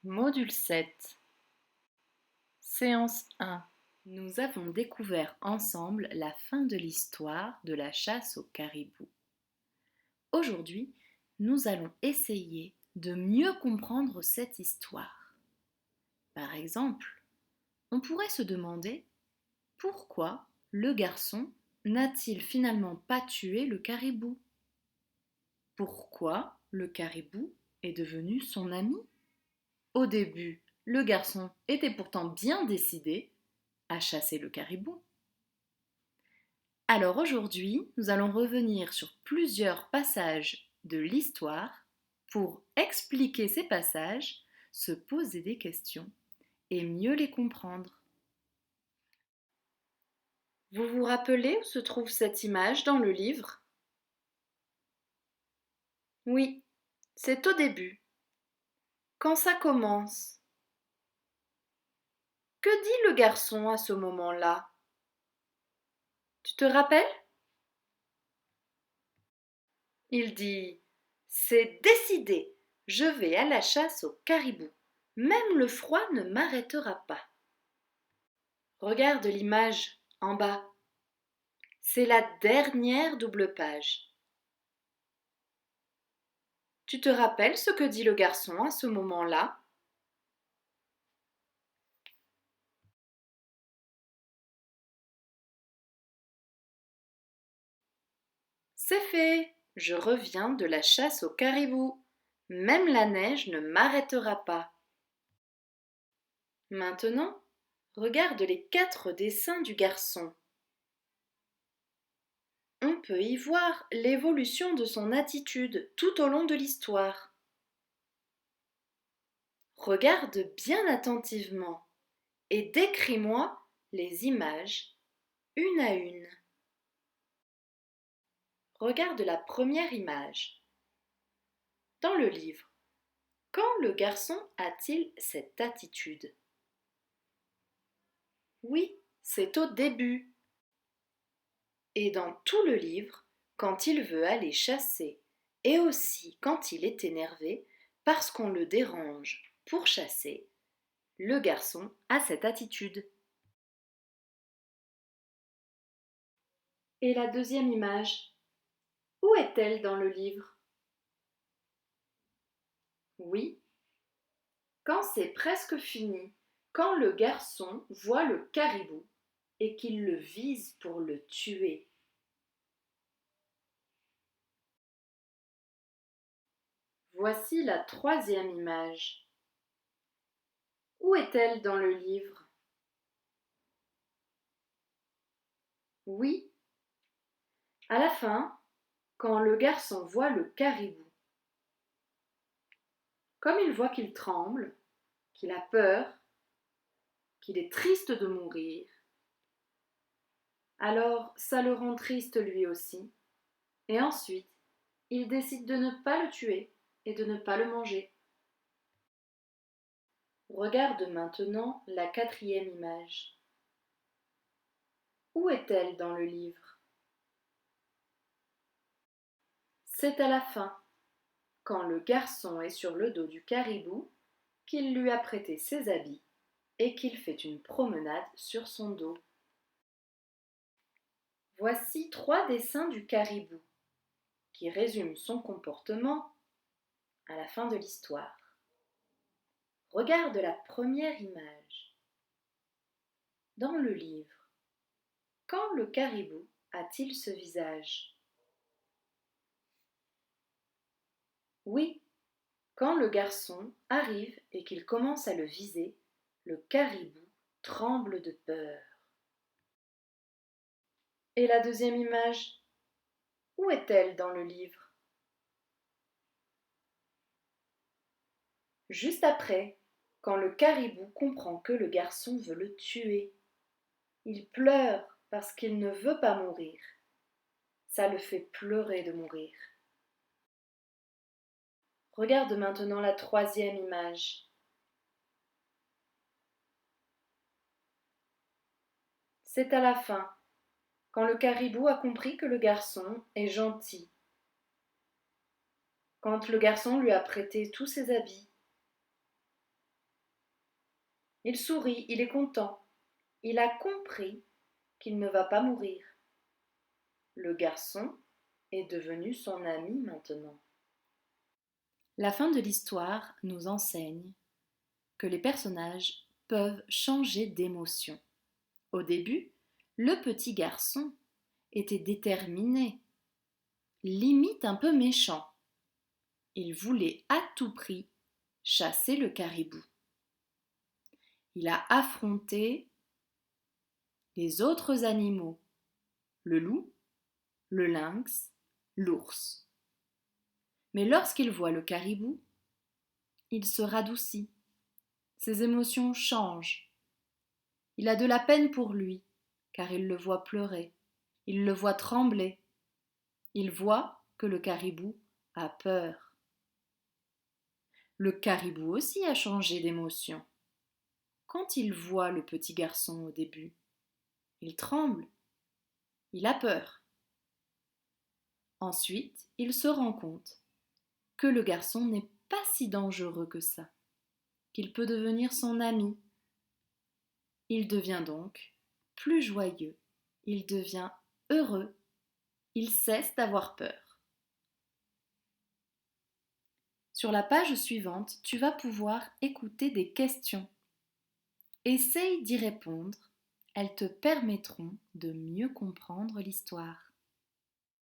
Module 7. Séance 1. Nous avons découvert ensemble la fin de l'histoire de la chasse au caribou. Aujourd'hui, nous allons essayer de mieux comprendre cette histoire. Par exemple, on pourrait se demander pourquoi le garçon n'a-t-il finalement pas tué le caribou? Pourquoi le caribou est devenu son ami? Au début, le garçon était pourtant bien décidé à chasser le caribou. Alors aujourd'hui, nous allons revenir sur plusieurs passages de l'histoire pour expliquer ces passages, se poser des questions et mieux les comprendre. Vous vous rappelez où se trouve cette image dans le livre? Oui, c'est au début. Quand ça commence. Que dit le garçon à ce moment-là? Tu te rappelles? Il dit: C'est décidé, je vais à la chasse au caribou. Même le froid ne m'arrêtera pas. Regarde l'image en bas. C'est la dernière double page. Tu te rappelles ce que dit le garçon à ce moment-là? C'est fait, je reviens de la chasse au caribou. Même la neige ne m'arrêtera pas. Maintenant, regarde les 4 dessins du garçon. On peut y voir l'évolution de son attitude tout au long de l'histoire. Regarde bien attentivement et décris-moi les images une à une. Regarde la première image. Dans le livre, quand le garçon a-t-il cette attitude? Oui, c'est au début. Et dans tout le livre, quand il veut aller chasser, et aussi quand il est énervé parce qu'on le dérange pour chasser, le garçon a cette attitude. Et la deuxième image, où est-elle dans le livre? Oui, quand c'est presque fini, quand le garçon voit le caribou et qu'il le vise pour le tuer. Voici la troisième image. Où est-elle dans le livre? Oui, à la fin, quand le garçon voit le caribou. Comme il voit qu'il tremble, qu'il a peur, qu'il est triste de mourir, alors ça le rend triste lui aussi, et ensuite il décide de ne pas le tuer et de ne pas le manger. Regarde maintenant la quatrième image. Où est-elle dans le livre? C'est à la fin, quand le garçon est sur le dos du caribou, qu'il lui a prêté ses habits et qu'il fait une promenade sur son dos. Voici 3 dessins du caribou qui résument son comportement à la fin de l'histoire. Regarde la première image. Dans le livre, quand le caribou a-t-il ce visage? Oui, quand le garçon arrive et qu'il commence à le viser, le caribou tremble de peur. Et la deuxième image, où est-elle dans le livre? Juste après, quand le caribou comprend que le garçon veut le tuer. Il pleure parce qu'il ne veut pas mourir. Ça le fait pleurer de mourir. Regarde maintenant la troisième image. C'est à la fin, quand le caribou a compris que le garçon est gentil. Quand le garçon lui a prêté tous ses habits. Il sourit, il est content. Il a compris qu'il ne va pas mourir. Le garçon est devenu son ami maintenant. La fin de l'histoire nous enseigne que les personnages peuvent changer d'émotion. Au début, le petit garçon était déterminé, limite un peu méchant. Il voulait à tout prix chasser le caribou. Il a affronté les autres animaux, le loup, le lynx, l'ours. Mais lorsqu'il voit le caribou, il se radoucit. Ses émotions changent. Il a de la peine pour lui, car il le voit pleurer, il le voit trembler. Il voit que le caribou a peur. Le caribou aussi a changé d'émotion. Quand il voit le petit garçon au début, il tremble, il a peur. Ensuite, il se rend compte que le garçon n'est pas si dangereux que ça, qu'il peut devenir son ami. Il devient donc plus joyeux, il devient heureux, il cesse d'avoir peur. Sur la page suivante, tu vas pouvoir écouter des questions. Essaye d'y répondre, elles te permettront de mieux comprendre l'histoire.